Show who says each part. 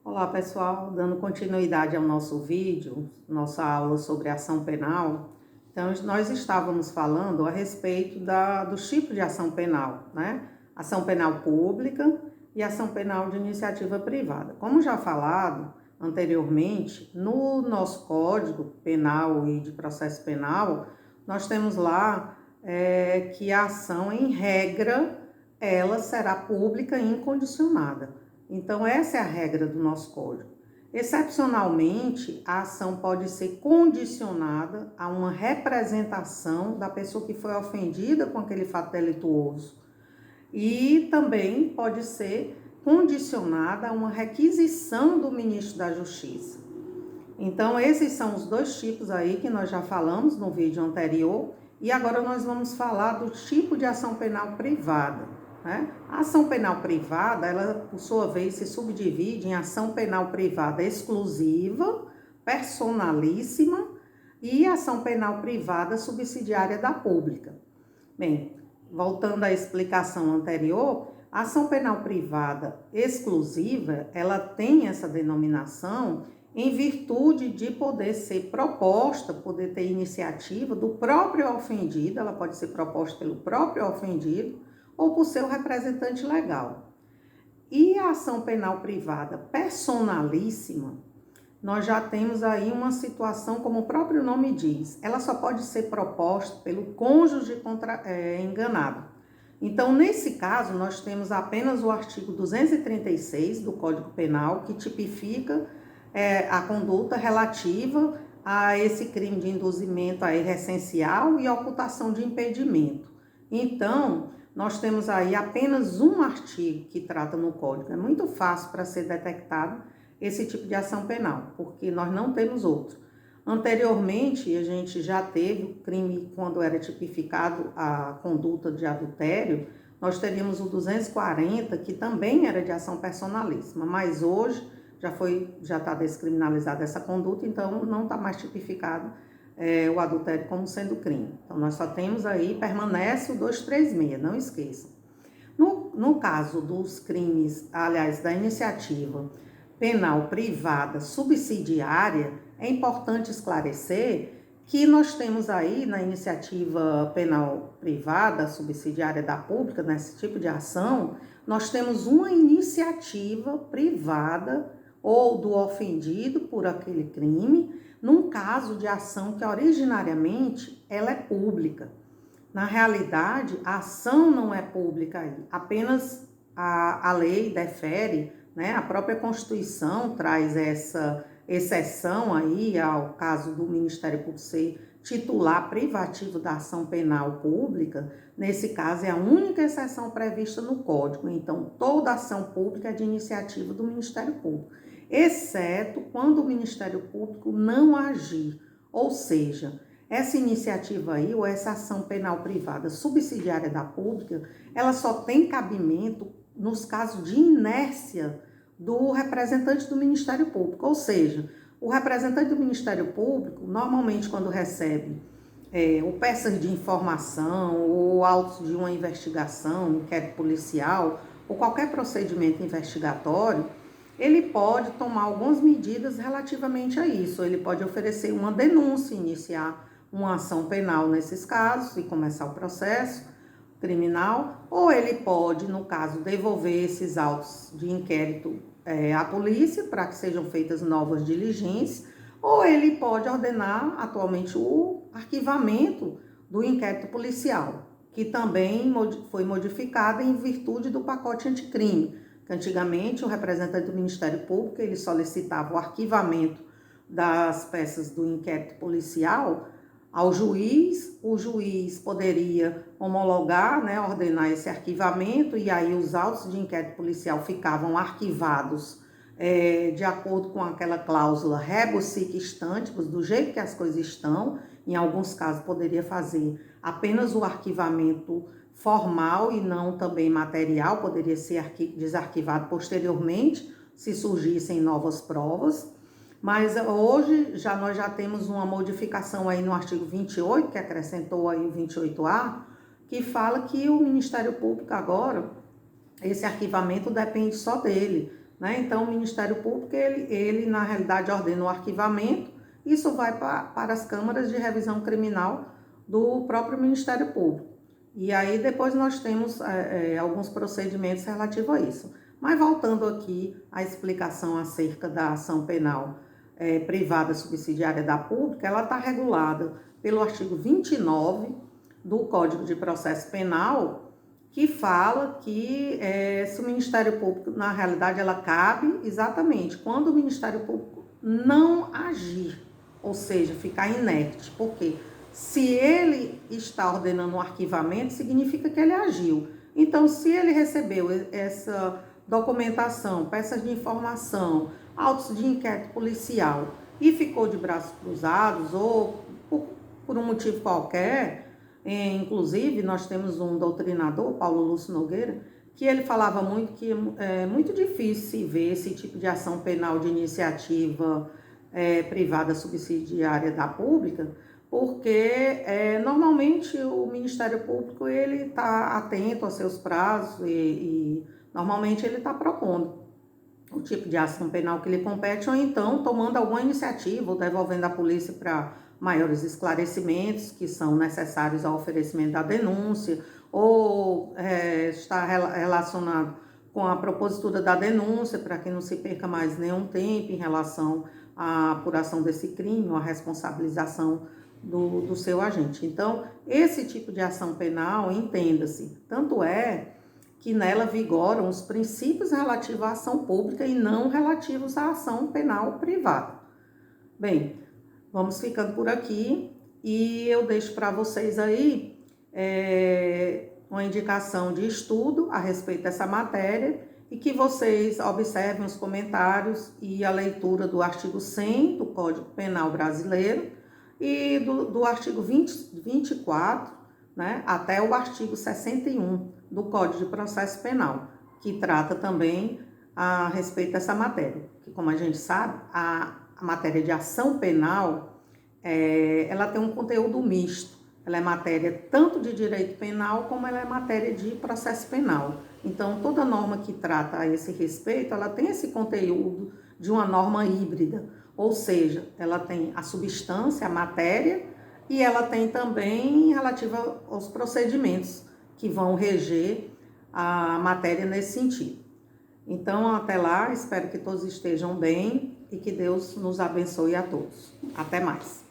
Speaker 1: Olá pessoal, dando continuidade ao nosso vídeo, nossa aula sobre ação penal. Então, nós estávamos falando a respeito dos tipos de ação penal, né? Ação penal pública e ação penal de iniciativa privada. Como já falado anteriormente, no nosso Código Penal e de Processo Penal, nós temos lá que a ação, em regra, ela será pública e incondicionada. Então, essa é a regra do nosso código. Excepcionalmente, a ação pode ser condicionada a uma representação da pessoa que foi ofendida com aquele fato delituoso. E também pode ser condicionada a uma requisição do ministro da Justiça. Então, esses são os dois tipos aí que nós já falamos no vídeo anterior. E agora nós vamos falar do tipo de ação penal privada. A ação penal privada, ela, por sua vez, se subdivide em ação penal privada exclusiva, personalíssima e ação penal privada subsidiária da pública. Bem, voltando à explicação anterior, a ação penal privada exclusiva, ela tem essa denominação em virtude de poder ser proposta, poder ter iniciativa do próprio ofendido, ela pode ser proposta pelo próprio ofendido, ou por seu representante legal. E a ação penal privada personalíssima, nós já temos aí uma situação, como o próprio nome diz, ela só pode ser proposta pelo cônjuge enganado. Então, nesse caso, nós temos apenas o artigo 236 do Código Penal, que tipifica a conduta relativa a esse crime de induzimento a erro essencial e ocultação de impedimento. Então, nós temos aí apenas um artigo que trata no Código. É muito fácil para ser detectado esse tipo de ação penal, porque nós não temos outro. Anteriormente, a gente já teve o crime quando era tipificado a conduta de adultério, nós teríamos o 240, que também era de ação personalíssima, mas hoje já está descriminalizada essa conduta, então não está mais tipificado o adultério como sendo crime. Então, nós só temos aí, permanece o 236, não esqueçam. No caso dos crimes, aliás, da iniciativa penal privada subsidiária, é importante esclarecer que nós temos aí na iniciativa penal privada subsidiária da pública, nesse tipo de ação, nós temos uma iniciativa privada ou do ofendido por aquele crime, num caso de ação que originariamente ela é pública. Na realidade, a ação não é pública aí, apenas a lei defere, né? A própria Constituição traz essa exceção aí ao caso do Ministério Público ser titular privativo da ação penal pública. Nesse caso, é a única exceção prevista no Código. Então, toda ação pública é de iniciativa do Ministério Público, exceto quando o Ministério Público não agir, ou seja, essa iniciativa aí, ou essa ação penal privada subsidiária da pública, ela só tem cabimento nos casos de inércia do representante do Ministério Público, ou seja, o representante do Ministério Público, normalmente quando recebe ou peças de informação, ou autos de uma investigação, um inquérito policial, ou qualquer procedimento investigatório, ele pode tomar algumas medidas relativamente a isso. Ele pode oferecer uma denúncia, iniciar uma ação penal nesses casos e começar o processo criminal, ou ele pode, no caso, devolver esses autos de inquérito à polícia para que sejam feitas novas diligências, ou ele pode ordenar atualmente o arquivamento do inquérito policial, que também foi modificado em virtude do pacote anticrime. Antigamente, o representante do Ministério Público, ele solicitava o arquivamento das peças do inquérito policial ao juiz, o juiz poderia homologar, né, ordenar esse arquivamento, e aí os autos de inquérito policial ficavam arquivados de acordo com aquela cláusula rebus sic stantibus, do jeito que as coisas estão. Em alguns casos poderia fazer apenas o arquivamento formal e não também material, poderia ser desarquivado posteriormente, se surgissem novas provas. Mas hoje nós já temos uma modificação aí no artigo 28, que acrescentou aí o 28A, que fala que o Ministério Público agora, esse arquivamento depende só dele, né? Então, o Ministério Público, ele na realidade ordena o arquivamento, isso vai para as câmaras de revisão criminal do próprio Ministério Público. E aí depois nós temos alguns procedimentos relativos a isso. Mas voltando aqui à explicação acerca da ação penal privada subsidiária da pública, ela está regulada pelo artigo 29 do Código de Processo Penal, que fala que se o Ministério Público, na realidade, ela cabe exatamente quando o Ministério Público não agir, ou seja, ficar inerte. Por quê? Se ele está ordenando um arquivamento, significa que ele agiu. Então, se ele recebeu essa documentação, peças de informação, autos de inquérito policial e ficou de braços cruzados ou por um motivo qualquer, inclusive nós temos um doutrinador, Paulo Lúcio Nogueira, que ele falava muito que é muito difícil ver esse tipo de ação penal de iniciativa privada subsidiária da pública, porque normalmente o Ministério Público ele está atento aos seus prazos e normalmente ele está propondo o tipo de ação penal que lhe compete, ou então tomando alguma iniciativa, ou devolvendo a polícia para maiores esclarecimentos que são necessários ao oferecimento da denúncia, ou está relacionado com a propositura da denúncia, para que não se perca mais nenhum tempo em relação à apuração desse crime, ou à responsabilização do seu agente. Então, esse tipo de ação penal, entenda-se, tanto é que nela vigoram os princípios relativos à ação pública e não relativos à ação penal privada. Bem, vamos ficando por aqui e eu deixo para vocês aí uma indicação de estudo a respeito dessa matéria e que vocês observem os comentários e a leitura do artigo 100 do Código Penal Brasileiro e do artigo 24, né, até o artigo 61 do Código de Processo Penal, que trata também a respeito dessa matéria. Que, como a gente sabe, a matéria de ação penal, ela tem um conteúdo misto. Ela é matéria tanto de direito penal, como ela é matéria de processo penal. Então, toda norma que trata a esse respeito, ela tem esse conteúdo de uma norma híbrida, ou seja, ela tem a substância, a matéria, e ela tem também relativa aos procedimentos que vão reger a matéria nesse sentido. Então, até lá, espero que todos estejam bem e que Deus nos abençoe a todos. Até mais.